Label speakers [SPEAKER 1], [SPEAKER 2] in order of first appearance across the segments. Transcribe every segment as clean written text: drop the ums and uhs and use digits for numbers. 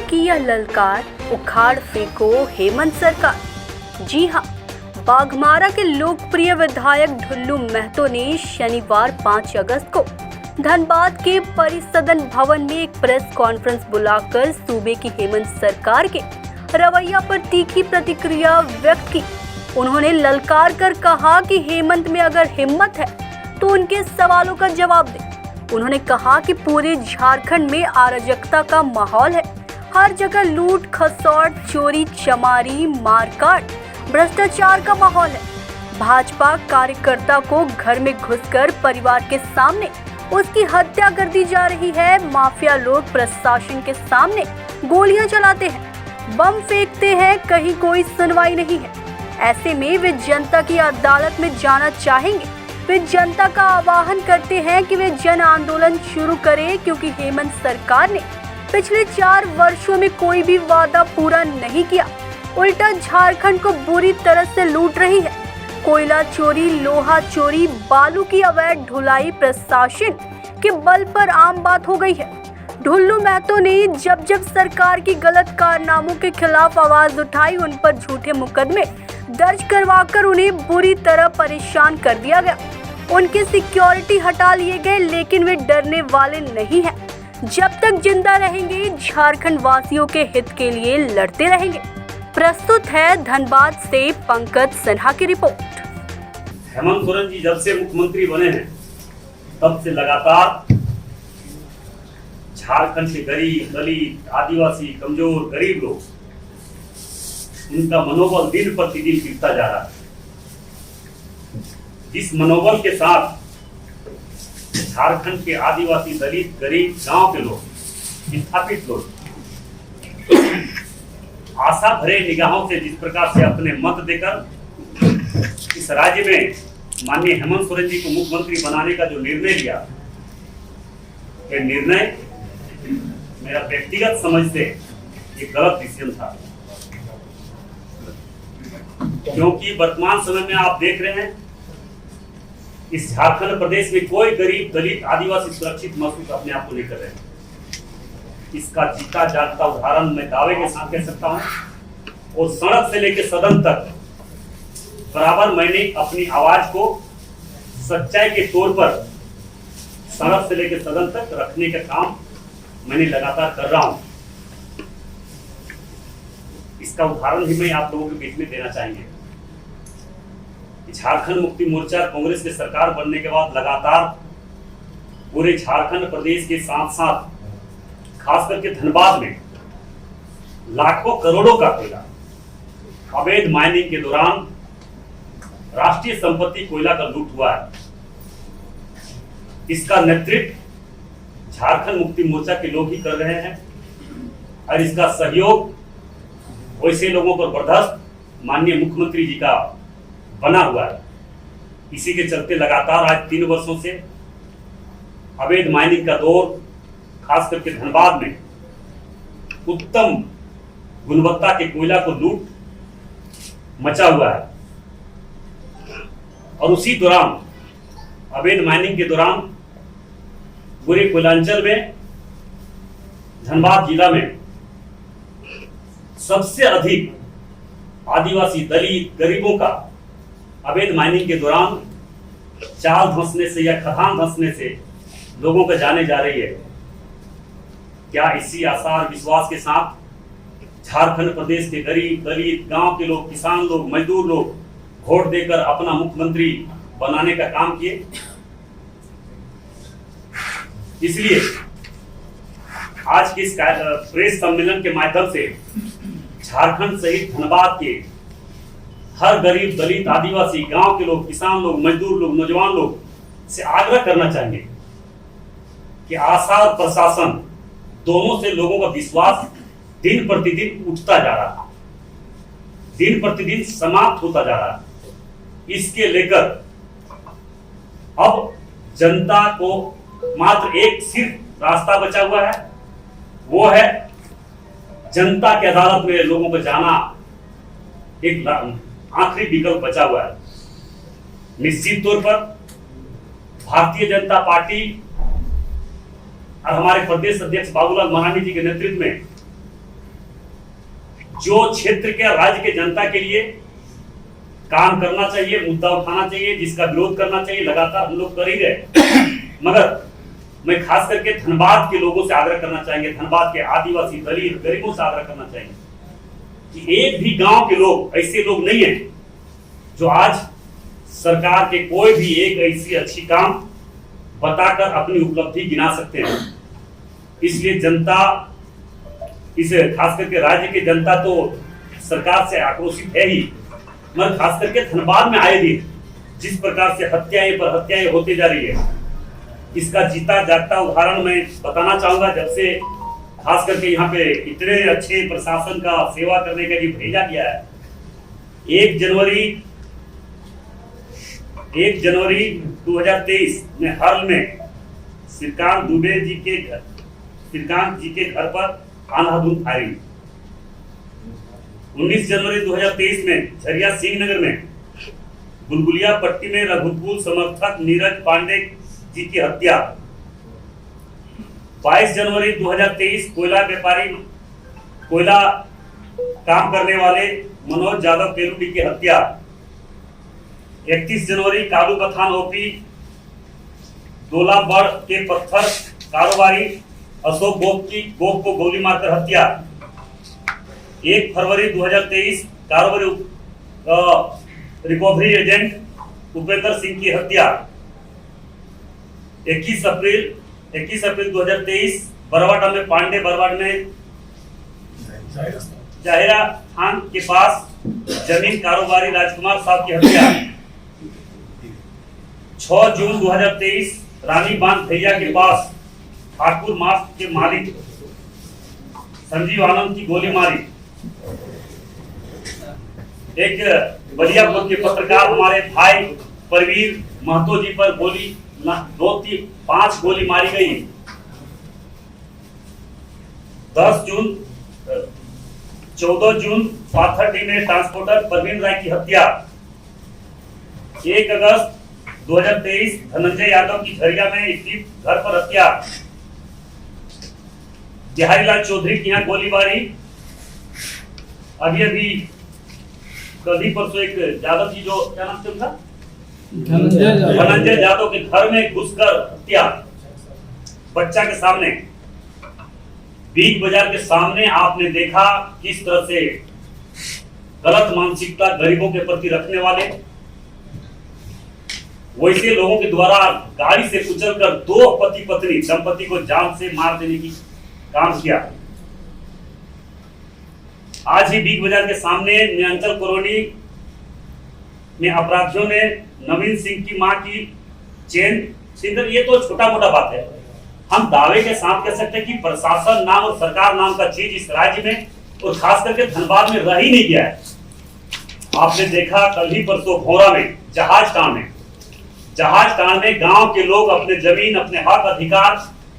[SPEAKER 1] की यह ललकार, उखाड़ फेंको हेमंत सरकार। जी हाँ, बाघमारा के लोकप्रिय विधायक ढुल्लू महतो ने शनिवार 5 अगस्त को धनबाद के परिसदन भवन में एक प्रेस कॉन्फ्रेंस बुलाकर सूबे की हेमंत सरकार के रवैया पर तीखी प्रतिक्रिया व्यक्त की। उन्होंने ललकार कर कहा कि हेमंत में अगर हिम्मत है तो उनके सवालों का जवाब दे। उन्होंने कहा कि पूरे झारखंड में अराजकता का माहौल है, हर जगह लूट खसौट, चोरी चमारी, मारकाट, भ्रष्टाचार का माहौल है। भाजपा कार्यकर्ता को घर में घुसकर परिवार के सामने उसकी हत्या कर दी जा रही है। माफिया लोग प्रशासन के सामने गोलियां चलाते हैं, बम फेंकते हैं, कहीं कोई सुनवाई नहीं है। ऐसे में वे जनता की अदालत में जाना चाहेंगे। वे जनता का आह्वान करते हैं कि वे जन आंदोलन शुरू करें, क्योंकि हेमंत सरकार ने पिछले 4 वर्षों में कोई भी वादा पूरा नहीं किया, उल्टा झारखंड को बुरी तरह से लूट रही है। कोयला चोरी, लोहा चोरी, बालू की अवैध ढुलाई प्रशासन के बल पर आम बात हो गई है। ढुल्लू महतो ने जब जब सरकार की गलत कारनामों के खिलाफ आवाज उठाई, उन पर झूठे मुकदमे दर्ज करवाकर उन्हें बुरी तरह परेशान कर दिया गया। उनके सिक्योरिटी हटा लिए गए, लेकिन वे डरने वाले नहीं हैं। जब तक जिंदा रहेंगे, झारखंड वासियों के हित के लिए लड़ते रहेंगे। प्रस्तुत है धनबाद से पंकज सिन्हा की रिपोर्ट।
[SPEAKER 2] हेमंत सोरेन जी जब से मुख्यमंत्री बने हैं तब से लगातार झारखंड के गरीब, दलित, आदिवासी, कमजोर, गरीब लोग, उनका मनोबल दिन प्रतिदिन गिरता जा रहा है। इस मनोबल के साथ झारखंड के आदिवासी, दलित, गरीब, गांव के लोग, विस्थापित लोग आशा भरे निगाहों से जिस प्रकार से अपने मत देकर इस राज्य में माननीय हेमंत सोरेन जी को मुख्यमंत्री बनाने का जो निर्णय लिया, ये निर्णय मेरा व्यक्तिगत समझ से एक गलत डिसीजन था। क्योंकि वर्तमान समय में आप देख रहे हैं इस झारखंड प्रदेश में कोई गरीब, दलित, आदिवासी सुरक्षित महसूस अपने आप को नहीं कर रहे हैं। इसका जीता जागता उदाहरण मैं दावे के साथ कह सकता हूं। और सड़क से लेकर सदन तक बराबर मैंने अपनी आवाज को सच्चाई के तौर पर सड़क से लेकर सदन तक रखने का काम मैंने लगातार कर रहा हूं। इसका उदाहरण ही मैं आप लोगों के बीच में देना चाहेंगे। झारखंड मुक्ति मोर्चा कांग्रेस की सरकार बनने के बाद लगातार पूरे झारखंड प्रदेश के साथ साथ खास करके धनबाद में लाखों करोड़ों का कोयला अवैध माइनिंग के दौरान राष्ट्रीय संपत्ति कोयला का लूट हुआ है। इसका नेतृत्व झारखंड मुक्ति मोर्चा के लोग ही कर रहे हैं और इसका सहयोग वैसे लोगों पर बर्दाश्त माननीय मुख्यमंत्री जी का बना हुआ है। इसी के चलते लगातार आज 3 वर्षों से अवैध माइनिंग का दौर खास करके धनबाद में उत्तम गुणवत्ता के कोयला को लूट मचा हुआ है। और उसी दौरान अवैध माइनिंग के दौरान पूरे कोयलांचल में धनबाद जिला में सबसे अधिक आदिवासी, दलित, गरीबों का अवैध माइनिंग के दौरान चाल धंसने से या खदान धंसने से लोगों को जाने जा रही है। क्या इसी आशा और विश्वास के साथ झारखंड प्रदेश के गरीब, दलित, गांव के लोग, किसान लोग, मजदूर लोग वोट देकर अपना मुख्यमंत्री बनाने का काम किए? इसलिए आज के इस प्रेस सम्मेलन के माध्यम से झारखंड सहित धनबाद के हर गरीब, दलित, आदिवासी, गांव के लोग, किसान लोग, मजदूर लोग, नौजवान लोग से आग्रह करना चाहेंगे कि आशा और प्रशासन दोनों से लोगों का विश्वास दिन प्रतिदिन उठता जा रहा है, दिन प्रतिदिन समाप्त होता जा रहा है। इसके लेकर अब जनता को मात्र एक सिर्फ रास्ता बचा हुआ है, वो है जनता की अदालत में लोगों को जाना। एक आखिरी विकल्प बचा हुआ है। निश्चित तौर पर भारतीय जनता पार्टी और हमारे प्रदेश अध्यक्ष बाबूलाल मरांडी जी के नेतृत्व में जो क्षेत्र के राज्य के जनता के लिए काम करना चाहिए, मुद्दा उठाना चाहिए, जिसका विरोध करना चाहिए, लगातार हम लोग कर ही रहे। मगर मैं खास करके धनबाद के लोगों से आग्रह करना चाहेंगे, धनबाद के आदिवासी दलित गरीबों से आग्रह करना चाहेंगे कि एक भी गांव के लोग ऐसे लोग नहीं है जो आज सरकार के कोई भी एक ऐसी अच्छी काम बताकर अपनी उपलब्धि गिना सकते हैं। इसलिए जनता, इसे खास करके राज्य की जनता तो सरकार से आक्रोशित है ही, मगर खास करके धनबाद में आए दिन जिस प्रकार से हत्याएं पर हत्याएं होती जा रही है, इसका जीता जागता उदाहरण मैं बताना चाहूंगा। जब से खास करके यहाँ पे इतने अच्छे प्रशासन का सेवा करने के लिए भेजा गया है, 1 जनवरी 2023 में हर्ल में श्रीकांत दुबे जी के घर पर अंधाधुंध फायरिंग। 19 जनवरी 2023 में झरिया सिंह नगर में बुलबुलिया पट्टी में रघुकुल समर्थक नीरज पांडे जी की हत्या। 22 जनवरी 2023 कोयला व्यापारी, कोयला काम करने वाले मनोज यादव पेरुडी की हत्या। 31 जनवरी कालू पठान ओपी दोलाबड़ के पत्थर कारोबारी अशोक गोप को गोली मारकर हत्या। 1 फरवरी 2023 कारोबारी रिकवरी एजेंट उपेंद्र सिंह की हत्या। 21 अप्रैल 2023 बरवाड़ा में पांडे बरवाड़ में जाहिरा खान के पास जमीन कारोबारी राजकुमार साहब की हत्या। 6 जून 2023 रानी बांध भैया के पास ठाकुर मार्ग के मालिक संजीव आनंद की गोली मारी। एक बलियापुर के पत्रकार हमारे भाई परवीर महतो जी पर गोली 5 गोली मारी गई। 14 जून पाथरडी में ट्रांसपोर्टर प्रवीण राय की हत्या। 1 अगस्त 2023 धनंजय यादव की झरिया में स्थित घर पर हत्या। बिहारीलाल चौधरी की यहाँ गोलीबारी। अभी कल ही परसों एक यादव जी, जो क्या नाम से उनका, धनंजय यादव के घर में घुसकर हत्या, बच्चा के सामने। बिग बाजार के सामने आपने देखा किस तरह से गलत मानसिकता गरीबों के प्रति रखने वाले वैसे लोगों के द्वारा गाड़ी से कुचलकर 2 पति पत्नी दंपति को जान से मार देने की काम किया। आज ही बिग बाजार के सामने न्यांचल कॉलोनी में अपराधियों ने नवीन सिंह की मां की चेन छिन। ये तो छोटा मोटा बात है, हम दावे के साथ कह सकते हैं कि प्रशासन नाम और सरकार नाम का चीज इस राज्य में और खास करके धनबाद में रह ही नहीं गया है। आपने देखा कल ही परसों भोरा में जहाज टाण में गांव के लोग अपने जमीन, अपने हक अधिकार,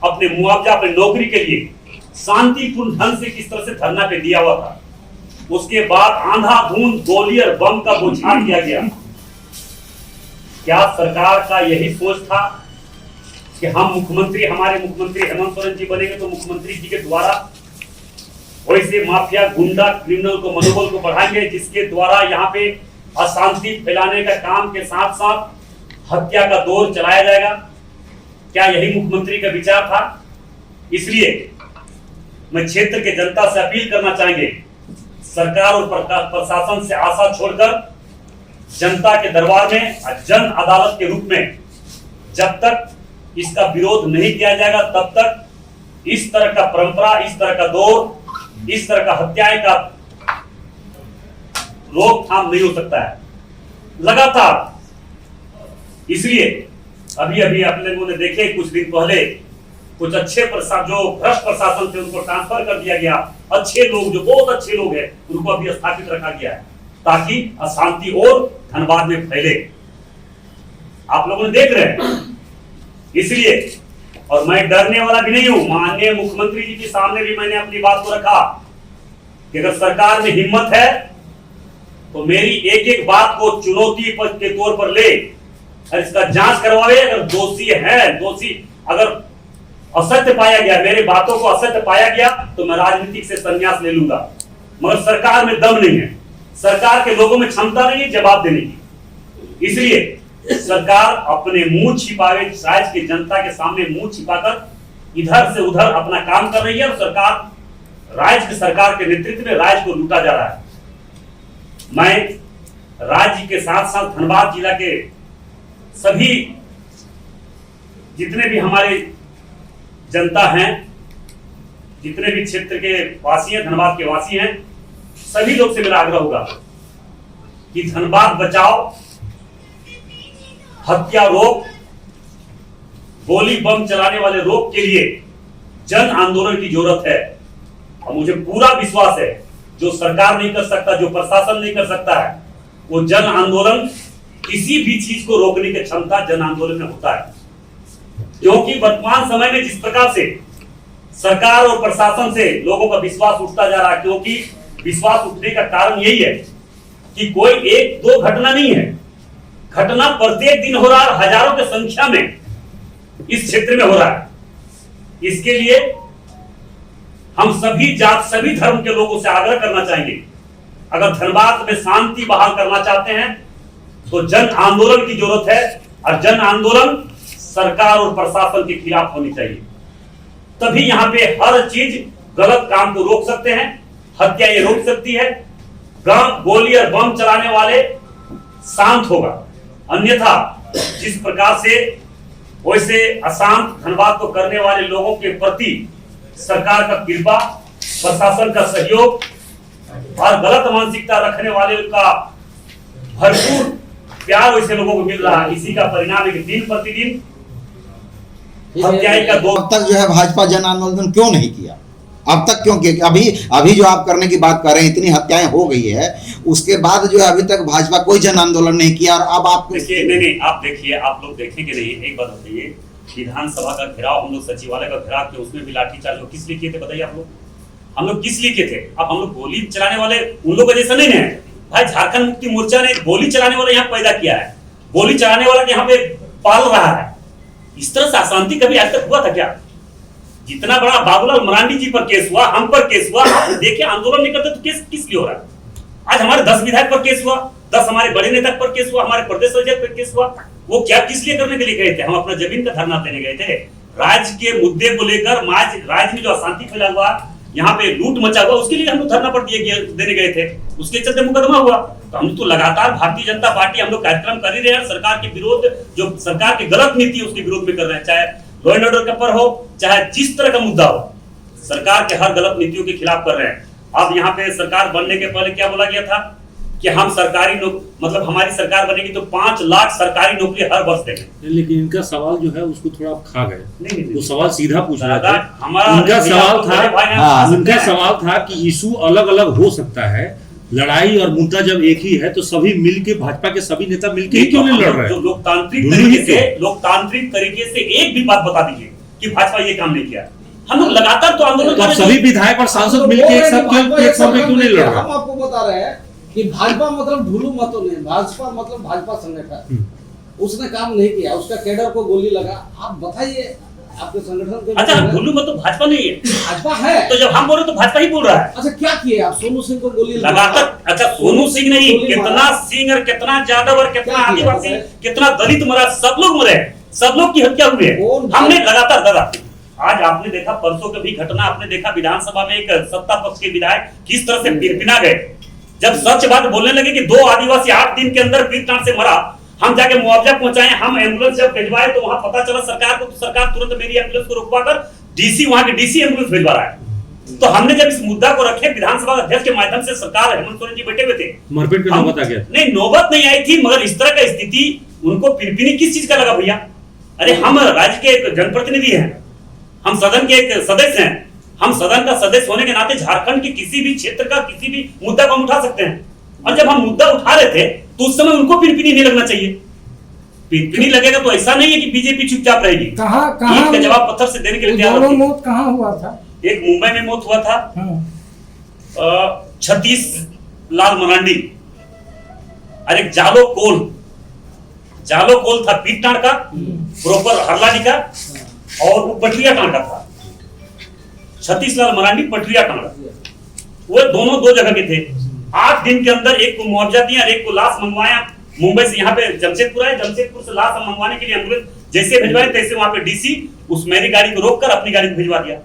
[SPEAKER 2] अपने मुआवजा, अपने नौकरी के लिए शांतिपूर्ण ढंग से किस तरह से धरना पे दिया हुआ था। उसके बाद अंधाधुंध गोली और बम का बौछार किया गया। क्या सरकार का यही सोच था कि हमारे मुख्यमंत्री हेमंत सोरेन जी बनेंगे तो मुख्यमंत्री जी के द्वारा वैसे माफिया, गुंडा, क्रिमिनल को मनोबल को बढ़ाएंगे, जिसके द्वारा यहाँ पे अशांति फैलाने का काम के साथ साथ हत्या का दौर चलाया जाएगा? क्या यही मुख्यमंत्री का विचार था? इसलिए मैं क्षेत्र के जनता से अपील करना चाहेंगे, सरकार और प्रशासन से आशा छोड़कर जनता के दरबार में जन अदालत के रूप में जब तक इसका विरोध नहीं किया जाएगा तब तक इस तरह का परंपरा, इस तरह का दौर, इस तरह का हत्याएं का रोकथाम नहीं हो सकता है लगातार। इसलिए अभी आप लोगों ने देखे कुछ दिन पहले कुछ अच्छे जो भ्रष्ट प्रशासन थे उनको ट्रांसफर कर दिया गया। अच्छे लोग, जो बहुत अच्छे लोग हैं, उनको अभी स्थापित रखा गया है ताकि अशांति और धनबाद में फैले। आप लोगों ने देख रहे हैं। इसलिए, और मैं डरने वाला भी नहीं हूं, माननीय मुख्यमंत्री जी के सामने भी मैंने अपनी बात को रखा कि अगर सरकार में हिम्मत है तो मेरी एक एक बात को चुनौती के तौर पर ले और इसका जांच करवावे। अगर दोषी अगर असत्य पाया गया, मेरे बातों को असत्य पाया गया, तो मैं राजनीतिक से संन्यास ले लूंगा। मगर सरकार में दम नहीं है, सरकार के लोगों में क्षमता नहीं है जवाब देने की। इसलिए सरकार अपने मुंह छिपावे, राज्य की जनता के सामने मुंह छिपाकर इधर से उधर अपना काम कर रही है और राज्य की सरकार के नेतृत्व में राज्य को लूटा जा रहा है। मैं राज्य के साथ साथ धनबाद जिला के सभी जितने भी हमारे जनता हैं, जितने भी क्षेत्र के वासी हैं, धनबाद के वासी हैं, सभी लोग से मेरा आग्रह होगा कि धनबाद बचाओ, हत्या रोक, गोली बम चलाने वाले रोक के लिए जन आंदोलन की जरूरत है। और मुझे पूरा विश्वास है जो सरकार नहीं कर सकता, जो प्रशासन नहीं कर सकता है, वो जन आंदोलन, किसी भी चीज को रोकने की क्षमता जन आंदोलन में होता है। क्योंकि वर्तमान समय में जिस प्रकार से सरकार और प्रशासन से लोगों का विश्वास उठता जा रहा है, क्योंकि विश्वास उठने का कारण यही है कि कोई एक दो घटना नहीं है, घटना प्रत्येक दिन हो रहा है, हजारों की संख्या में इस क्षेत्र में हो रहा है। इसके लिए हम सभी जात, सभी धर्म के लोगों से आग्रह करना चाहेंगे, अगर धनबाद में शांति बहाल करना चाहते हैं तो जन आंदोलन की जरूरत है, और जन आंदोलन सरकार और प्रशासन के खिलाफ होनी चाहिए। तभी यहाँ पे हर चीज, गलत काम को रोक सकते हैं, हत्या ये रोक सकती है, गोली और बम चलाने वाले शांत होगा। अन्यथा जिस प्रकार से वैसे अशांत धनबाद को करने वाले लोगों के प्रति सरकार का कृपा, प्रशासन का सहयोग और गलत मानसिकता रखने वाले का भरपूर प्यार वैसे लोगों को मिल रहा है, इसी का परिणाम है कि दिन प्रतिदिन हत्याएं का दो।
[SPEAKER 3] अब तक जो है भाजपा जन आंदोलन क्यों नहीं किया? अब तक क्यों किया? अभी जो आप करने की बात कर रहे हैं, इतनी हत्याएं हो गई है, उसके बाद जो है अभी तक भाजपा कोई जन आंदोलन नहीं किया। और अब आप
[SPEAKER 2] देखिए, नहीं, आप देखिए, आप लोग देखेंगे नहीं। एक बात बताइए, विधानसभा का घेराव हम लोग सचिवालय का घेराव किया, उसमें भी लाठीचार्ज किस लिए किए थे बताइए आप लोग? हम लोग किस लिए किए थे? अब हम लोग गोली चलाने वाले उन लोग जैसा नहीं है भाई। झारखंड मुक्ति मोर्चा ने गोली चलाने वाला यहाँ पैदा किया है, गोली चलाने वाला यहाँ पे पाल रहा है। इस तरह से अशांति कभी आज तक हुआ था क्या? जितना बड़ा बाबूलाल मरांडी जी पर केस हुआ, हम पर केस हुआ, देखिए आंदोलन नहीं करते तो केस किस लिए हो रहा है? आज हमारे 10 विधायक पर केस हुआ, 10 हमारे बड़े नेता पर केस हुआ, हमारे प्रदेश अध्यक्ष पर केस हुआ। वो क्या किस लिए करने के लिए गए थे? हम अपना जमीन का धरना देने गए थे, राज्य के मुद्दे को लेकर। राज्य में जो अशांति फैला हुआ, यहाँ पे लूट मचा हुआ, उसके लिए हम लोग धरना पर देने गए थे, उसके चलते मुकदमा हुआ। तो हम तो लगातार भारतीय जनता पार्टी हम लोग कार्यक्रम कर ही रहे हैं, सरकार के विरोध, जो सरकार की गलत नीति है उसके विरोध में कर रहे हैं, चाहे लॉ एंड ऑर्डर का पर हो, चाहे जिस तरह का मुद्दा हो, सरकार के हर गलत नीतियों के खिलाफ कर रहे हैं। अब यहाँ पे सरकार बनने के पहले क्या बोला गया था कि हम सरकारी मतलब हमारी सरकार बनेगी तो 5 लाख सरकारी नौकरी हर वर्ष देंगे।
[SPEAKER 4] लेकिन इनका सवाल जो है उसको थोड़ा खा गए।
[SPEAKER 2] नहीं,
[SPEAKER 4] वो सवाल सीधा पूछ रहा था।
[SPEAKER 2] उनका
[SPEAKER 4] सवाल था कि इशू अलग अलग हो सकता है, लड़ाई और मुद्दा जब एक ही है तो सभी मिलके, भाजपा के सभी नेता मिलके ही क्यों नहीं लड़ रहे?
[SPEAKER 2] जो लोकतांत्रिक तरीके से एक भी बात बता दीजिए कि भाजपा ये काम नहीं किया। हम लोग लगातार तो आंदोलन कर रहे हैं,
[SPEAKER 4] सभी विधायक और सांसद मिलके एक साथ क्यों नहीं लड़ रहे?
[SPEAKER 5] हम आपको बता रहे हैं कि भाजपा मतलब ढुलू मतों नहीं, भाजपा मतलब भाजपा संगठन, उसने काम नहीं किया, उसका कैडर को गोली लगा। आप बताइए आपके संगठन के।
[SPEAKER 2] अच्छा, ढुलू मत तो भाजपा नहीं है,
[SPEAKER 5] भाजपा है।
[SPEAKER 2] तो जब हम बोल रहे तो भाजपा ही बोल रहा है।
[SPEAKER 5] अच्छा, क्या किए आप? सोनू सिंह को गोली
[SPEAKER 2] लगातार। अच्छा, सोनू सिंह नहीं, कितना सिंह और कितना यादव और कितना आदिवासी, कितना दलित मरा, सब लोग मरे, सब लोग की हत्या हुई है। हमने लगातार दादा, आज आपने देखा परसों की भी घटना, आपने देखा विधानसभा में एक सत्ता पक्ष के विधायक किस तरह से पिना गए जब सच बात बोलने लगे कि 2 आदिवासी 8 दिन के अंदर पीर से मरा, हम जाके मुआवजा पहुंचाए, हम एम्बुलेंस जब भिजवाए तो वहां पता चला सरकार को, तो सरकार तुरंत मेरी एम्बुलेंस को रुकवाकर डीसी, वहां के डीसी एम्बुलेंस भिजवा रहा है। तो हमने जब इस मुद्दा को रखे विधानसभा अध्यक्ष के माध्यम से, सरकार हेमंत सोरेन जी बैठे हुए थे,
[SPEAKER 4] मरपेट की नौबत आ गया।
[SPEAKER 2] नहीं, नौबत नहीं आई थी, मगर इस तरह का स्थिति उनको पिरपिनी किस चीज का लगा भैया? अरे हम राज्य के एक जनप्रतिनिधि हैं, हम सदन के एक सदस्य हैं, हम सदन का सदस्य होने के नाते झारखंड के किसी भी क्षेत्र का किसी भी मुद्दा को हम उठा सकते हैं। और जब हम मुद्दा उठा रहे थे तो उस समय उनको पिरपिनी नहीं लगना चाहिए। पिरपिनी लगेगा तो ऐसा नहीं है कि बीजेपी चुपचाप रहेगी।
[SPEAKER 5] कहां
[SPEAKER 2] का जवाब पत्थर से देने के लिए तैयार होगी।
[SPEAKER 5] मौत कहां हुआ था?
[SPEAKER 2] एक मुंबई में मौत हुआ था, 36 लाल मरांडी, और एक जालो कोल था पीटनाड़ का, प्रॉपर हरलाडी का, और वो पटरिया टांका था। 36 लाल मरांडी पटरिया टांका, वो दोनों दो जगह के थे। 8 दिन के अंदर एक को मुआवजा दिया, एक को लाश मंगवाया मुंबई से, यहाँ पे जमशेदपुर आए, जमशेदपुर से लाश मंगवाने के लिए एम्बुलेंस जैसे भिजवाए तैसे वहां पे डीसी उस मेरी गाड़ी को रोककर अपनी गाड़ी को भिजवा दिया।